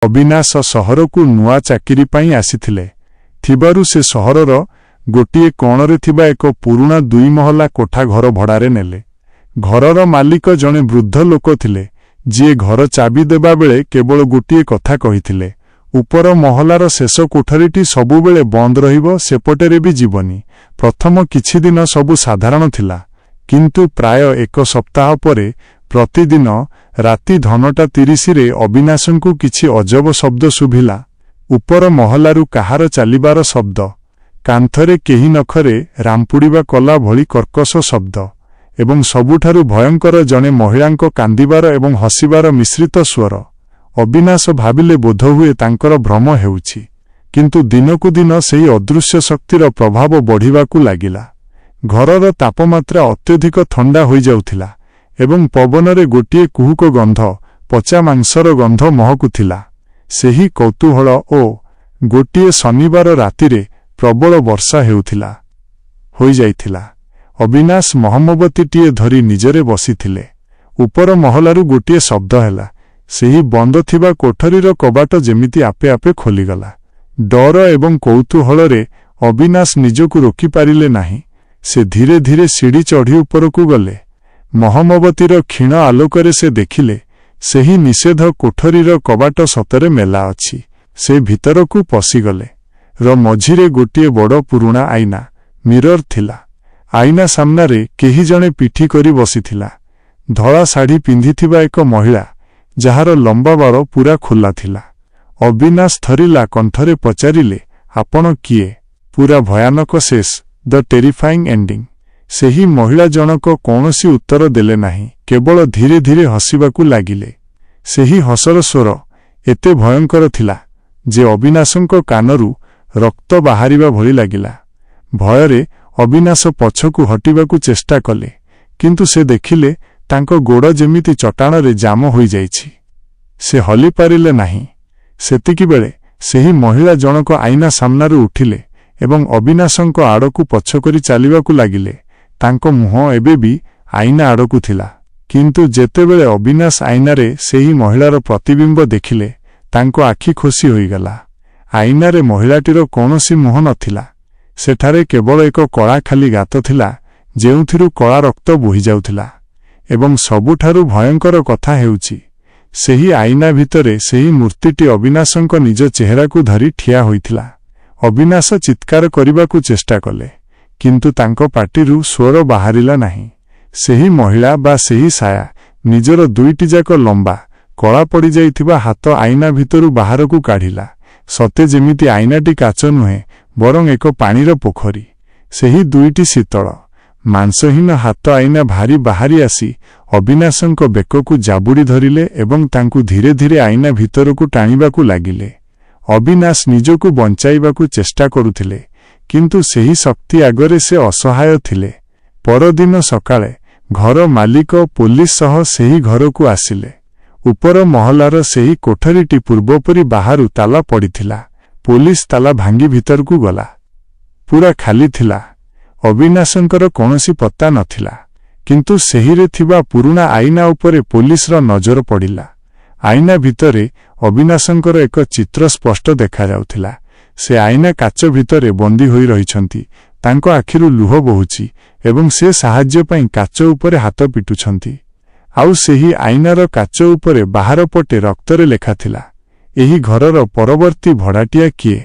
ଅବିନାଶ ସହରକୁ ନୂଆ ଚାକିରି ପାଇଁ ଆସିଥିଲେ। ଥିବାରୁ ସେ ସହରର ଗୋଟିଏ କୋଣରେ ଥିବା ଏକ ପୁରୁଣା 2 ମହଲା କୋଠା ଘର ଭଡ଼ାରେ ନେଲେ। ଘରର ମାଲିକ ଜଣେ ବୃଦ୍ଧ ଲୋକ ଥିଲେ, ଯିଏ ଘର ଚାବି ଦେବାବେଳେ କେବଳ ଗୋଟିଏ କଥା କହିଥିଲେ, ଉପର ମହଲାର ଶେଷ କୋଠରୀଟି ସବୁବେଳେ ବନ୍ଦ ରହିବ, ସେପଟରେ ବି ଯିବନି। ପ୍ରଥମ କିଛି ଦିନ ସବୁ ସାଧାରଣ ଥିଲା, କିନ୍ତୁ ପ୍ରାୟ 1 ସପ୍ତାହ ପରେ ପ୍ରତିଦିନ ରାତି 9:30ରେ ଅବିନାଶଙ୍କୁ କିଛି ଅଜବ ଶବ୍ଦ ଶୁଭିଲା। ଉପର ମହଲାରୁ କାହାର ଚାଲିବାର ଶବ୍ଦ, କାନ୍ଥରେ କେହି ନଖରେ ରାମ୍ପୁଡ଼ିବା କଲା ଭଳି କର୍କଶ ଶବ୍ଦ ଏବଂ ସବୁଠାରୁ ଭୟଙ୍କର ଜଣେ ମହିଳାଙ୍କ କାନ୍ଦିବାର ଏବଂ ହସିବାର ମିଶ୍ରିତ ସ୍ୱର। ଅବିନାଶ ଭାବିଲେ ବୋଧହୁଏ ତାଙ୍କର ଭ୍ରମ ହେଉଛି, କିନ୍ତୁ ଦିନକୁ ଦିନ ସେହି ଅଦୃଶ୍ୟ ଶକ୍ତିର ପ୍ରଭାବ ବଢ଼ିବାକୁ ଲାଗିଲା। ଘରର ତାପମାତ୍ରା ଅତ୍ୟଧିକ ଥଣ୍ଡା ହୋଇଯାଉଥିଲା ଏବଂ ପବନରେ ଗୋଟିଏ କୁହୁକ ଗନ୍ଧ, ପଚା ମାଂସର ଗନ୍ଧ ମହକୁଥିଲା। ସେହି କୌତୂହଳ ଓ ଗୋଟିଏ ଶନିବାର ରାତିରେ ପ୍ରବଳ ବର୍ଷା ହୋଇଯାଇଥିଲା। ଅବିନାଶ ମହମବତୀଟିଏ ଧରି ନିଜରେ ବସିଥିଲେ। ଉପର ମହଲାରୁ ଗୋଟିଏ ଶବ୍ଦ ହେଲା। ସେହି ବନ୍ଦ ଥିବା କୋଠରୀର କବାଟ ଯେମିତି ଆପେ ଆପେ ଖୋଲିଗଲା। ଡର ଏବଂ କୌତୂହଳରେ ଅବିନାଶ ନିଜକୁ ରୋକିପାରିଲେ ନାହିଁ। ସେ ଧୀରେ ଧୀରେ ସିଡ଼ି ଚଢ଼ି ଉପରକୁ ଗଲେ। ମହମବତୀର କ୍ଷୀଣ ଆଲୋକରେ ସେ ଦେଖିଲେ, ସେହି ନିଷେଧ କୋଠରୀର କବାଟ ସତରେ ମେଲା ଅଛି। ସେ ଭିତରକୁ ପଶିଗଲେ। ମଝିରେ ଗୋଟିଏ ବଡ଼ ପୁରୁଣା ଆଇନା ମିରର ଥିଲା। ଆଇନା ସାମ୍ନାରେ କେହି ଜଣେ ପିଠି କରି ବସିଥିଲା। ଧଳା ଶାଢ଼ୀ ପିନ୍ଧିଥିବା ଏକ ମହିଳା, ଯାହାର ଲମ୍ବା ବାଳ ପୂରା ଖୋଲା ଥିଲା। ଅବିନାଶ ଥରିଲା କଣ୍ଠରେ ପଚାରିଲେ, ଆପଣ କିଏ? ପୂରା ଭୟାନକ ଶେଷ, ଦ ଟେରିଫାଇଂ ଏଣ୍ଡିଂ। ସେହି ମହିଳା ଜଣକ କୌଣସି ଉତ୍ତର ଦେଲେ ନାହିଁ, କେବଳ ଧୀରେ ଧୀରେ ହସିବାକୁ ଲାଗିଲେ। ସେହି ହସର ସ୍ୱର ଏତେ ଭୟଙ୍କର ଥିଲା ଯେ ଅବିନାଶଙ୍କ କାନରୁ ରକ୍ତ ବାହାରିବା ଭଳି ଲାଗିଲା। ଭୟରେ ଅବିନାଶ ପଛକୁ ହଟିବାକୁ ଚେଷ୍ଟା କଲେ, କିନ୍ତୁ ସେ ଦେଖିଲେ ତାଙ୍କ ଗୋଡ଼ ଯେମିତି ଚଟାଣରେ ଜାମ ହୋଇଯାଇଛି। ସେ ହଲିପାରିଲେ ନାହିଁ। ସେତିକିବେଳେ ସେହି ମହିଳା ଜଣକ ଆଇନା ସାମ୍ନାରୁ ଉଠିଲେ ଏବଂ ଅବିନାଶଙ୍କ ଆଡ଼କୁ ପଛକରି ଚାଲିବାକୁ ଲାଗିଲେ। ତାଙ୍କ ମୁହଁ ଏବେ ବି ଆଇନା ଆଡ଼କୁ ଥିଲା, କିନ୍ତୁ ଯେତେବେଳେ ଅବିନାଶ ଆଇନାରେ ସେହି ମହିଳାର ପ୍ରତିବିମ୍ବ ଦେଖିଲେ, ତାଙ୍କ ଆଖି ଖୋସି ହୋଇଗଲା। ଆଇନାରେ ମହିଳାଟିର କୌଣସି ମୁହଁ ନଥିଲା। ସେଠାରେ କେବଳ ଏକ କଳା ଖାଲି ଗାତ ଥିଲା, ଯେଉଁଥିରୁ କଳା ରକ୍ତ ବୋହିଯାଉଥିଲା। ଏବଂ ସବୁଠାରୁ ଭୟଙ୍କର କଥା ହେଉଛି, ସେହି ଆଇନା ଭିତରେ ସେହି ମୂର୍ତ୍ତିଟି ଅବିନାଶଙ୍କ ନିଜ ଚେହେରାକୁ ଧରି ଠିଆ ହୋଇଥିଲା। ଅବିନାଶ ଚିତ୍କାର କରିବାକୁ ଚେଷ୍ଟା କଲେ, କିନ୍ତୁ ତାଙ୍କ ପାଟିରୁ ସ୍ୱର ବାହାରିଲା ନାହିଁ। ସେହି ମହିଳା ବା ସେହି ସାୟା ନିଜର 2ଟିଯାକ ଲମ୍ବା, କଳା ପଡ଼ିଯାଇଥିବା ହାତ ଆଇନା ଭିତରୁ ବାହାରକୁ କାଢ଼ିଲା। ସତେ ଯେମିତି ଆଇନାଟି କାଚ ନୁହେଁ, ବରଂ ଏକ ପାଣିର ପୋଖରୀ। ସେହି 2ଟି ଶୀତଳ, ମାଂସହୀନ ହାତ ଆଇନା ଭାରି ବାହାରି ଆସି ଅବିନାଶଙ୍କ ବେକକୁ ଜାବୁଡ଼ି ଧରିଲେ ଏବଂ ତାଙ୍କୁ ଧୀରେ ଧୀରେ ଆଇନା ଭିତରକୁ ଟାଣିବାକୁ ଲାଗିଲେ। ଅବିନାଶ ନିଜକୁ ବଞ୍ଚାଇବାକୁ ଚେଷ୍ଟା କରୁଥିଲେ, କିନ୍ତୁ ସେହି ଶକ୍ତି ଆଗରେ ସେ ଅସହାୟ ଥିଲେ। ପରଦିନ ସକାଳେ ଘର ମାଲିକ ପୋଲିସ ସହ ସେହି ଘରକୁ ଆସିଲେ। ଉପର ମହଲାର ସେହି କୋଠରୀଟି ପୂର୍ବପରି ବାହାରୁ ତାଲା ପଡ଼ିଥିଲା। ପୋଲିସ ତାଲା ଭାଙ୍ଗି ଭିତରକୁ ଗଲା। ପୂରା ଖାଲି ଥିଲା। ଅବିନାଶଙ୍କର କୌଣସି ପତ୍ତା ନଥିଲା, କିନ୍ତୁ ସେହିରେ ଥିବା ପୁରୁଣା ଆଇନା ଉପରେ ପୋଲିସର ନଜର ପଡ଼ିଲା। ଆଇନା ଭିତରେ ଅବିନାଶଙ୍କର ଏକ ଚିତ୍ର ସ୍ପଷ୍ଟ ଦେଖାଯାଉଥିଲା। ସେ ଆଇନା କାଚ ଭିତରେ ବନ୍ଦୀ ହୋଇ ରହିଛନ୍ତି। ତାଙ୍କ ଆଖିରୁ ଲୁହ ବହୁଛି ଏବଂ ସେ ସାହାଯ୍ୟ ପାଇଁ କାଚ ଉପରେ ହାତ ପିଟୁଛନ୍ତି। ଆଉ ସେହି ଆଇନାର କାଚ ଉପରେ ବାହାର ପଟେ ରକ୍ତରେ ଲେଖାଥିଲା, ଏହି ଘରର ପରବର୍ତ୍ତୀ ଭଡ଼ାଟିଆ କିଏ?